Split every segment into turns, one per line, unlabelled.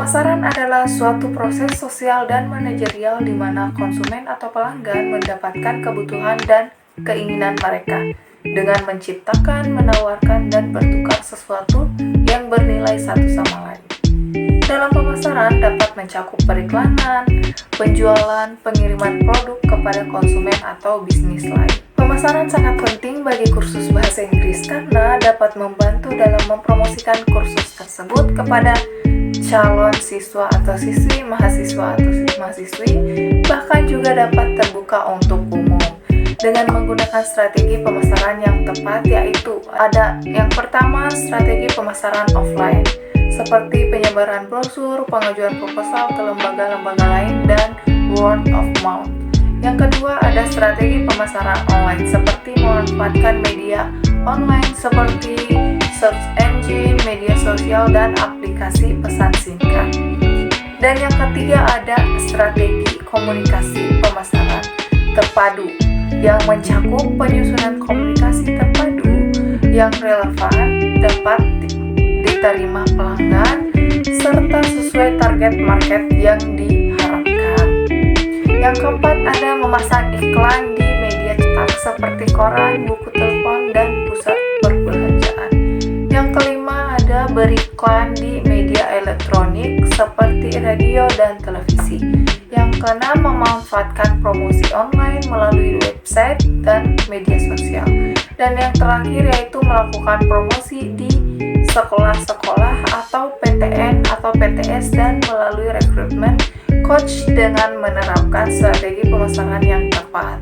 Pemasaran adalah suatu proses sosial dan manajerial di mana konsumen atau pelanggan mendapatkan kebutuhan dan keinginan mereka dengan menciptakan, menawarkan, dan bertukar sesuatu yang bernilai satu sama lain. Dalam pemasaran dapat mencakup periklanan, penjualan, pengiriman produk kepada konsumen atau bisnis lain. Pemasaran sangat penting bagi kursus bahasa Inggris karena dapat membantu dalam mempromosikan kursus tersebut kepada calon siswa atau siswi, mahasiswa atau mahasiswi, bahkan juga dapat terbuka untuk umum. Dengan menggunakan strategi pemasaran yang tepat, yaitu ada yang pertama, strategi pemasaran offline, seperti penyebaran brosur, pengajuan proposal ke lembaga-lembaga lain, dan word of mouth. Yang kedua, ada strategi pemasaran online, seperti memanfaatkan media online seperti search engine, media sosial, dan aplikasi pesan singkat. Dan yang ketiga, ada strategi komunikasi pemasaran terpadu, yang mencakup penyusunan komunikasi terpadu yang relevan, dapat diterima pelanggan, serta sesuai target market yang diharapkan. Yang keempat, ada memasang iklan di media cetak seperti koran, buku telepon, dan pusat perbelanjaan. Yang kelima, ada beriklan di media elektronik seperti radio dan televisi. Yang keenam, memanfaatkan promosi online melalui website dan media sosial. Dan yang terakhir yaitu melakukan promosi di sekolah-sekolah atau PTN atau PTS dan melalui rekrutmen coach dengan menerapkan strategi pemasaran yang tepat.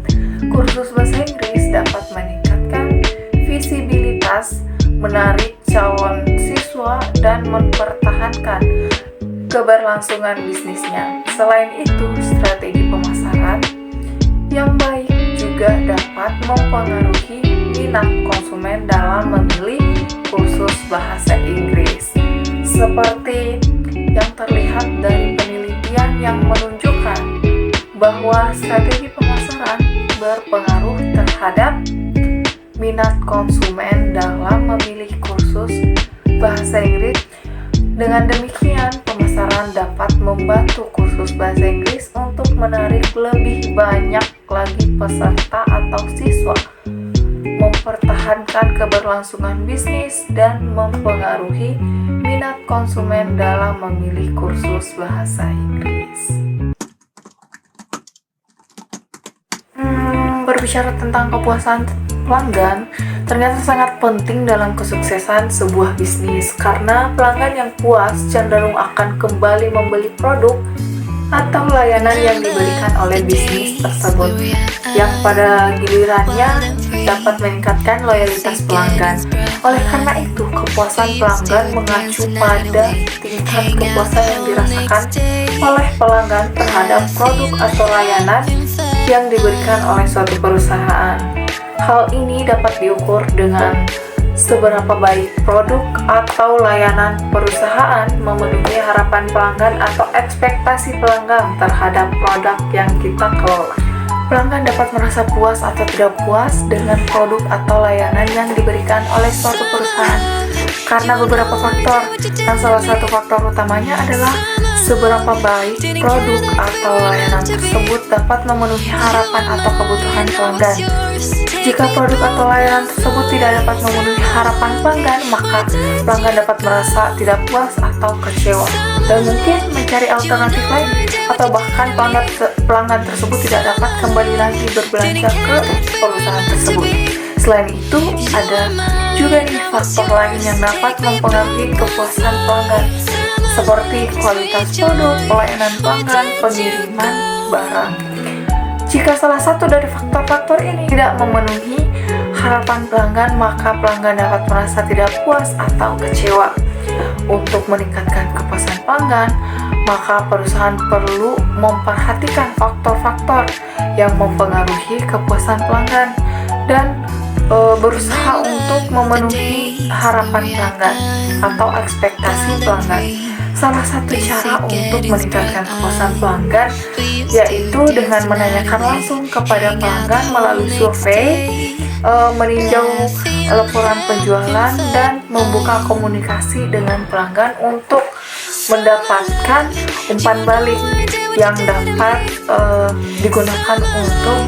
Kursus bahasa Inggris dapat meningkatkan visibilitas, menarik calon siswa, dan mempertahankan keberlangsungan bisnisnya. Selain itu, strategi pemasaran yang baik juga dapat mempengaruhi minat konsumen dalam memilih kursus bahasa Inggris. Seperti yang terlihat dari penelitian yang menunjukkan bahwa strategi pemasaran berpengaruh terhadap minat konsumen dalam memilih kursus bahasa Inggris. Dengan demikian, pemasaran dapat membantu kursus bahasa Inggris untuk menarik lebih banyak lagi peserta atau siswa, mempertahankan keberlangsungan bisnis, dan mempengaruhi minat konsumen dalam memilih kursus bahasa Inggris. Berbicara tentang kepuasan pelanggan, ternyata sangat penting dalam kesuksesan sebuah bisnis karena pelanggan yang puas cenderung akan kembali membeli produk atau layanan yang diberikan oleh bisnis tersebut, yang pada gilirannya dapat meningkatkan loyalitas pelanggan. Oleh karena itu, kepuasan pelanggan mengacu pada tingkat kepuasan yang dirasakan oleh pelanggan terhadap produk atau layanan yang diberikan oleh suatu perusahaan. Hal ini dapat diukur dengan seberapa baik produk atau layanan perusahaan memenuhi harapan pelanggan atau ekspektasi pelanggan terhadap produk yang kita kelola. Pelanggan dapat merasa puas atau tidak puas dengan produk atau layanan yang diberikan oleh suatu perusahaan karena beberapa faktor, dan salah satu faktor utamanya adalah seberapa baik produk atau layanan tersebut dapat memenuhi harapan atau kebutuhan pelanggan. Jika produk atau layanan tersebut tidak dapat memenuhi harapan pelanggan, maka pelanggan dapat merasa tidak puas atau kecewa dan mungkin mencari alternatif lain, atau bahkan pelanggan tersebut tidak dapat kembali lagi berbelanja ke perusahaan tersebut. Selain itu, ada juga nih faktor lain yang dapat mempengaruhi kepuasan pelanggan, seperti kualitas produk, pelayanan pelanggan, pengiriman barang. Jika salah satu dari faktor-faktor ini tidak memenuhi harapan pelanggan, maka pelanggan dapat merasa tidak puas atau kecewa. Untuk meningkatkan kepuasan pelanggan, maka perusahaan perlu memperhatikan faktor-faktor yang mempengaruhi kepuasan pelanggan dan berusaha untuk memenuhi harapan pelanggan atau ekspektasi pelanggan. Salah satu cara untuk meningkatkan kepuasan pelanggan yaitu dengan menanyakan langsung kepada pelanggan melalui survei, meninjau laporan penjualan, dan membuka komunikasi dengan pelanggan untuk mendapatkan umpan balik yang dapat digunakan untuk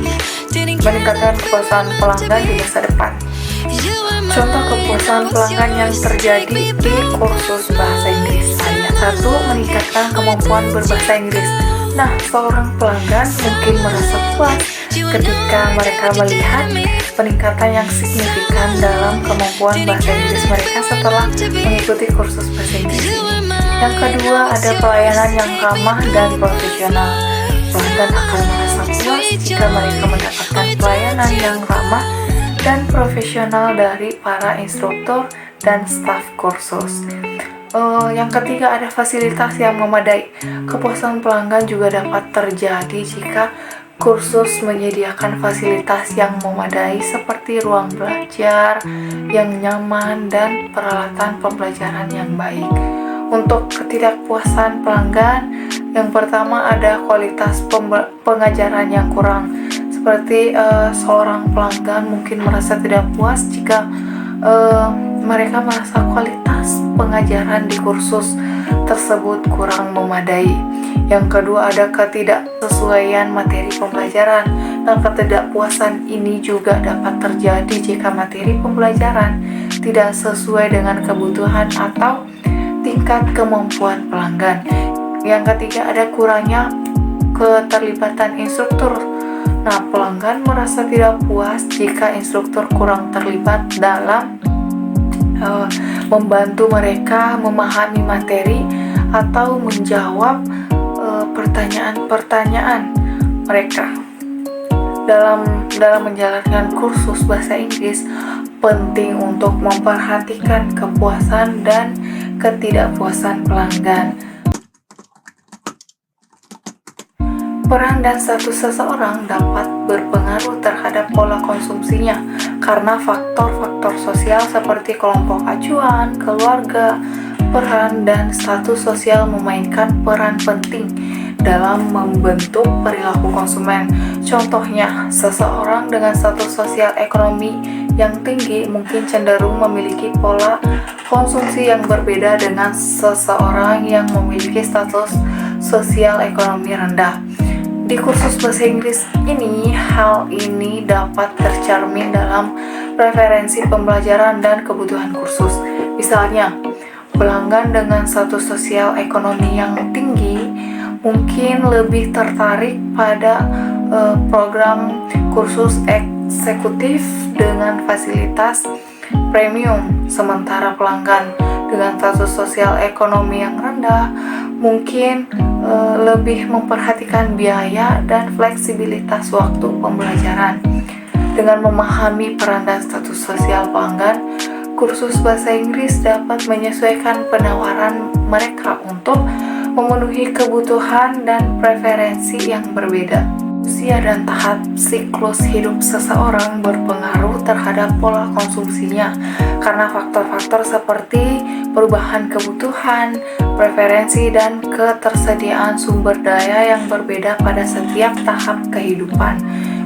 meningkatkan kepuasan pelanggan di masa depan. Contoh kepuasan pelanggan yang terjadi di kursus bahasa Inggris. Satu, meningkatkan kemampuan berbahasa Inggris. Nah, seorang pelanggan mungkin merasa puas ketika mereka melihat peningkatan yang signifikan dalam kemampuan bahasa Inggris mereka setelah mengikuti kursus bahasa Inggris ini. Yang kedua, ada pelayanan yang ramah dan profesional. Pelanggan akan merasa puas jika mereka mendapatkan pelayanan yang ramah dan profesional dari para instruktur dan staf kursus. Yang ketiga, ada fasilitas yang memadai. Kepuasan pelanggan juga dapat terjadi jika kursus menyediakan fasilitas yang memadai seperti ruang belajar yang nyaman dan peralatan pembelajaran yang baik. Untuk ketidakpuasan pelanggan, yang pertama ada kualitas pengajaran yang kurang. Seperti seorang pelanggan mungkin merasa tidak puas jika mereka merasa kualitas pengajaran di kursus tersebut kurang memadai. Yang kedua, ada ketidaksesuaian materi pembelajaran. Dan ketidakpuasan ini juga dapat terjadi jika materi pembelajaran tidak sesuai dengan kebutuhan atau tingkat kemampuan pelanggan. Yang ketiga, ada kurangnya keterlibatan instruktur. Nah, pelanggan merasa tidak puas jika instruktur kurang terlibat dalam membantu mereka memahami materi atau menjawab pertanyaan-pertanyaan mereka. Dalam menjalankan kursus bahasa Inggris, penting untuk memperhatikan kepuasan dan ketidakpuasan pelanggan. Peran dan status seseorang dapat berpengaruh terhadap pola konsumsinya karena faktor-faktor sosial seperti kelompok acuan, keluarga, peran, dan status sosial memainkan peran penting dalam membentuk perilaku konsumen. Contohnya, seseorang dengan status sosial ekonomi yang tinggi mungkin cenderung memiliki pola konsumsi yang berbeda dengan seseorang yang memiliki status sosial ekonomi rendah. Di kursus bahasa Inggris ini, hal ini dapat tercermin dalam preferensi pembelajaran dan kebutuhan kursus. Misalnya, pelanggan dengan status sosial ekonomi yang tinggi mungkin lebih tertarik pada program kursus eksekutif dengan fasilitas premium, sementara pelanggan dengan status sosial ekonomi yang rendah mungkin lebih memperhatikan biaya dan fleksibilitas waktu pembelajaran. Dengan memahami peran dan status sosial pelanggan, kursus bahasa Inggris dapat menyesuaikan penawaran mereka untuk memenuhi kebutuhan dan preferensi yang berbeda. Usia dan tahap siklus hidup seseorang berpengaruh terhadap pola konsumsinya karena faktor-faktor seperti perubahan kebutuhan, preferensi, dan ketersediaan sumber daya yang berbeda pada setiap tahap kehidupan.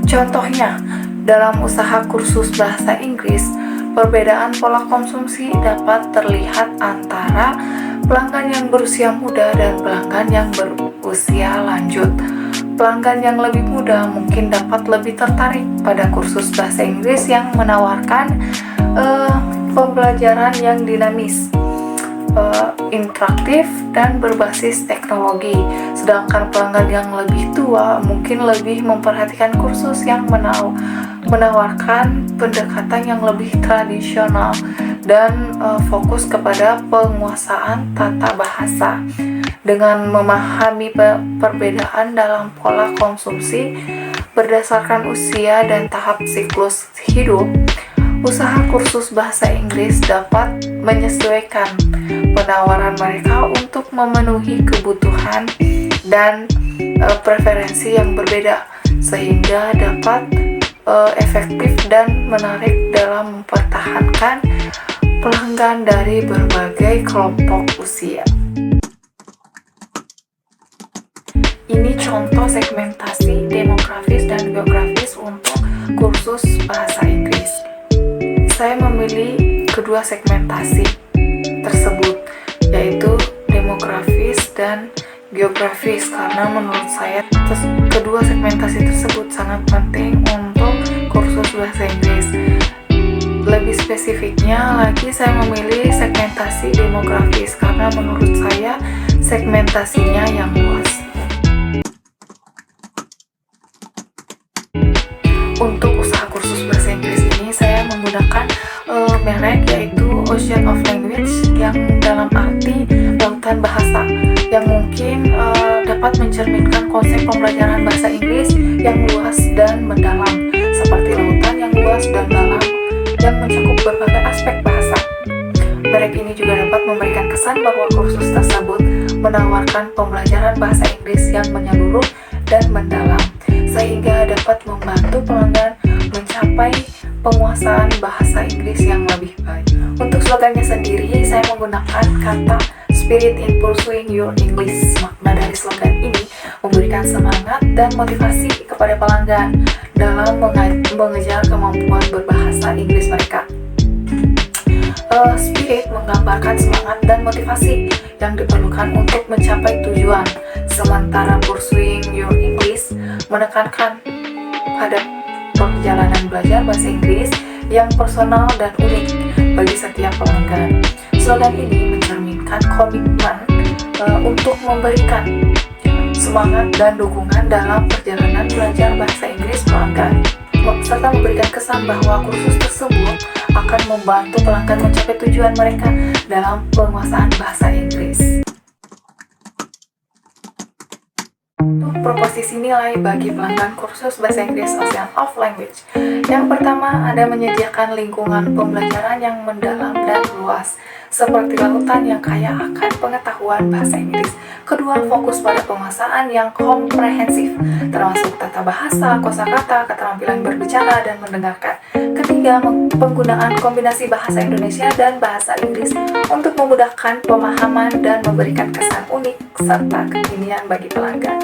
Contohnya, dalam usaha kursus bahasa Inggris, perbedaan pola konsumsi dapat terlihat antara pelanggan yang berusia muda dan pelanggan yang berusia lanjut. Pelanggan yang lebih muda mungkin dapat lebih tertarik pada kursus bahasa Inggris yang menawarkan pembelajaran yang dinamis, interaktif, dan berbasis teknologi. Sedangkan pelanggan yang lebih tua mungkin lebih memperhatikan kursus yang menawarkan pendekatan yang lebih tradisional dan fokus kepada penguasaan tata bahasa. Dengan memahami perbedaan dalam pola konsumsi berdasarkan usia dan tahap siklus hidup, usaha kursus bahasa Inggris dapat menyesuaikan penawaran mereka untuk memenuhi kebutuhan dan preferensi yang berbeda, sehingga dapat efektif dan menarik dalam mempertahankan pelanggan dari berbagai kelompok usia. Ini contoh segmentasi demografis dan geografis untuk kursus bahasa Inggris. Saya memilih kedua segmentasi tersebut, yaitu demografis dan geografis, karena menurut saya kedua segmentasi tersebut sangat penting untuk kursus bahasa Inggris. Lebih spesifiknya lagi, saya memilih segmentasi demografis karena menurut saya segmentasinya yang luas. Untuk usaha kursus bahasa Inggris ini saya menggunakan merek yaitu Ocean of Language, yang dalam arti lautan bahasa, yang mungkin dapat mencerminkan konsep pembelajaran bahasa Inggris yang luas dan mendalam, seperti lautan yang luas dan dalam yang mencakup berbagai aspek bahasa. Merek ini juga dapat memberikan kesan bahwa kursus tersebut menawarkan pembelajaran bahasa Inggris yang menyeluruh dan mendalam, sehingga dapat membantu pelanggan mencapai penguasaan bahasa Inggris yang lebih baik. Untuk slogannya sendiri, saya menggunakan kata Spirit in Pursuing Your English. Makna dari slogan ini memberikan semangat dan motivasi kepada pelanggan dalam mengejar kemampuan berbahasa Inggris mereka. Spirit menggambarkan semangat dan motivasi yang diperlukan untuk mencapai tujuan, sementara Pursuing Your English menekankan pada perjalanan belajar bahasa Inggris yang personal dan unik bagi setiap pelanggan. Slogan ini mencerminkan komitmen untuk memberikan semangat dan dukungan dalam perjalanan belajar bahasa Inggris pelanggan, serta memberikan kesan bahwa kursus tersebut akan membantu pelanggan mencapai tujuan mereka dalam penguasaan bahasa Inggris. Proposisi nilai bagi pelanggan kursus bahasa Inggris Ocean of Language. Yang pertama, ada menyediakan lingkungan pembelajaran yang mendalam dan luas, seperti lautan yang kaya akan pengetahuan bahasa Inggris. Kedua, fokus pada penguasaan yang komprehensif, termasuk tata bahasa, kosakata, keterampilan berbicara dan mendengarkan. Ketiga, penggunaan kombinasi bahasa Indonesia dan bahasa Inggris untuk memudahkan pemahaman dan memberikan kesan unik serta kekinian bagi pelanggan.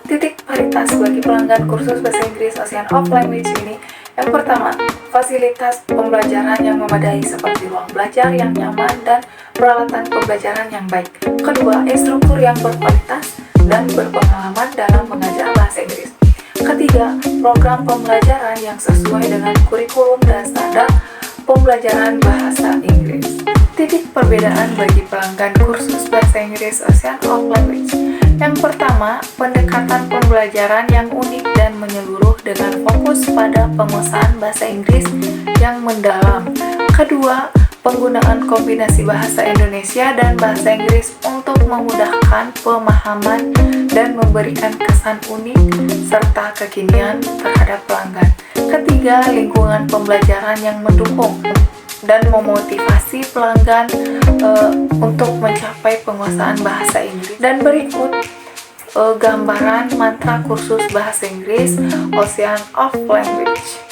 Titik paritas bagi pelanggan kursus bahasa Inggris Ocean of Language ini. Yang pertama, fasilitas pembelajaran yang memadai seperti ruang belajar yang nyaman dan peralatan pembelajaran yang baik. Kedua, instruktur yang berkualitas dan berpengalaman dalam mengajar bahasa Inggris. Ketiga, program pembelajaran yang sesuai dengan kurikulum dan standar pembelajaran bahasa Inggris. Titik perbedaan bagi pelanggan kursus bahasa Inggris Ocean of Language. Yang pertama, pendekatan pembelajaran yang unik dan menyeluruh dengan fokus pada penguasaan bahasa Inggris yang mendalam. Kedua, penggunaan kombinasi bahasa Indonesia dan bahasa Inggris untuk memudahkan pemahaman dan memberikan kesan unik serta kekinian terhadap pelanggan. Ketiga, lingkungan pembelajaran yang mendukung dan memotivasi pelanggan untuk mencapai penguasaan bahasa Inggris. Dan berikut gambaran mantra kursus bahasa Inggris Ocean of Language.